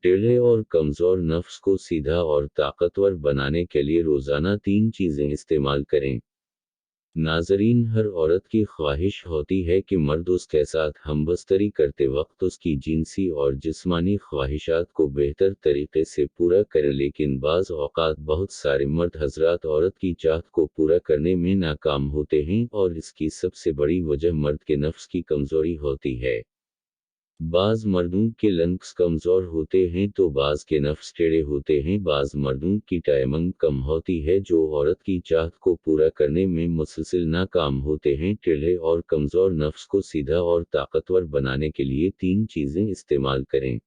टेढ़े और कमज़ोर नफ्स को सीधा और ताकतवर बनाने के लिए रोज़ाना 3 चीज़ें इस्तेमाल करें। नाज़रीन, हर औरत की ख्वाहिश होती है कि मर्द उसके साथ हमबस्तरी करते वक्त उसकी जिनसी और जिस्मानी ख्वाहिशात को बेहतर तरीके से पूरा करें, लेकिन बाज़ औक़ात बहुत सारे मर्द हज़रात औरत की चाहत को पूरा करने में नाकाम होते हैं, और इसकी सबसे बड़ी वजह मर्द के नफ्स की कमज़ोरी होती है। बाज़ मर्दों के लंग्स कमज़ोर होते हैं तो बाज़ के नफ्स टेढ़े होते हैं। बाज़ मर्दों की टाइमिंग कम होती है जो औरत की चाहत को पूरा करने में मुसलसल नाकाम होते हैं। टेढ़े और कमज़ोर नफ्स को सीधा और ताकतवर बनाने के लिए 3 चीज़ें इस्तेमाल करें।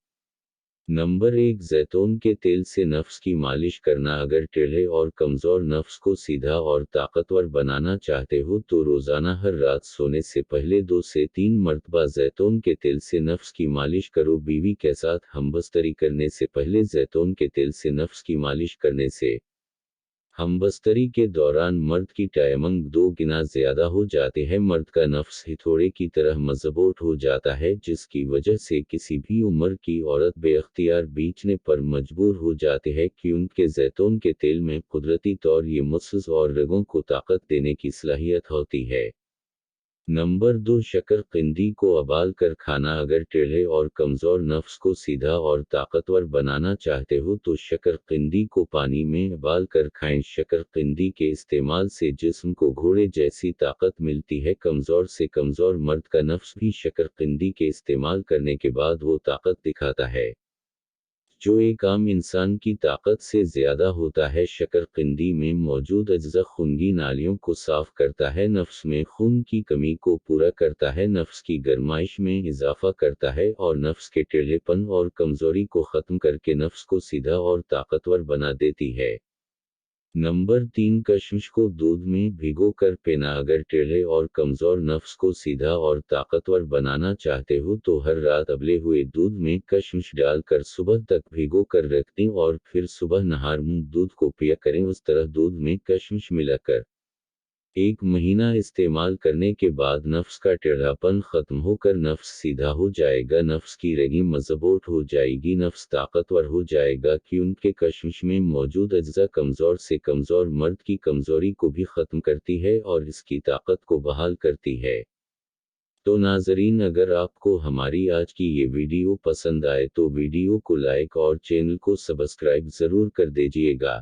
नंबर 1, जैतून के तेल से नफ्स की मालिश करना। अगर टेढ़े और कमज़ोर नफ्स को सीधा और ताकतवर बनाना चाहते हो तो रोज़ाना हर रात सोने से पहले 2 से 3 मरतबा जैतून के तेल से नफ्स की मालिश करो। बीवी के साथ हमबस्तरी करने से पहले जैतून के तेल से नफ्स की मालिश करने से हमबस्तरी के दौरान मर्द की टाइमिंग 2 गुना ज़्यादा हो जाती है। मर्द का नफ्स हिथौड़े की तरह मज़बूत हो जाता है, जिसकी वजह से किसी भी उम्र की औरत बेख्तियार बेचने पर मजबूर हो जाती है, क्योंकि जैतून के तेल में कुदरती तौर ये मसल्स और रगों को ताकत देने की सलाहियत होती है। नंबर 2, शकरकंदी को उबाल कर खाना। अगर टेढ़े और कमज़ोर नफ्स को सीधा और ताकतवर बनाना चाहते हो तो शकरकंदी को पानी में उबाल कर खाएं। शकरकंदी के इस्तेमाल से जिस्म को घोड़े जैसी ताकत मिलती है। कमज़ोर से कमज़ोर मर्द का नफ्स भी शकरकंदी के इस्तेमाल करने के बाद वो ताकत दिखाता है जो एक आम इंसान की ताकत से ज़्यादा होता है। शकरकंदी में मौजूद अज्जा खूनी नालियों को साफ करता है, नफ्स में खून की कमी को पूरा करता है, नफ्स की गरमाइश में इजाफा करता है और नफ्स के टेढ़ेपन और कमज़ोरी को ख़त्म करके नफ्स को सीधा और ताकतवर बना देती है। नंबर 3, कशमिश को दूध में भिगो कर पीना। अगर टेढ़े और कमज़ोर नफ्स को सीधा और ताकतवर बनाना चाहते हो तो हर रात उबले हुए दूध में कशमिश डालकर सुबह तक भिगो कर रख दें और फिर सुबह नहार मुंह दूध को पिया करें। उस तरह दूध में कशमिश मिलाकर 1 महीना इस्तेमाल करने के बाद नफ्स का टेढ़ापन ख़त्म होकर नफ्स सीधा हो जाएगा, नफ्स की रगें मज़बूत हो जाएगी, नफ्स ताकतवर हो जाएगा, क्योंकि कशमिश में मौजूद अज्जा कमज़ोर से कमज़ोर मर्द की कमज़ोरी को भी ख़त्म करती है और इसकी ताकत को बहाल करती है। तो नाज़रीन, अगर आपको हमारी आज की ये वीडियो पसंद आए तो वीडियो को लाइक और चैनल को सब्सक्राइब ज़रूर कर दीजिएगा।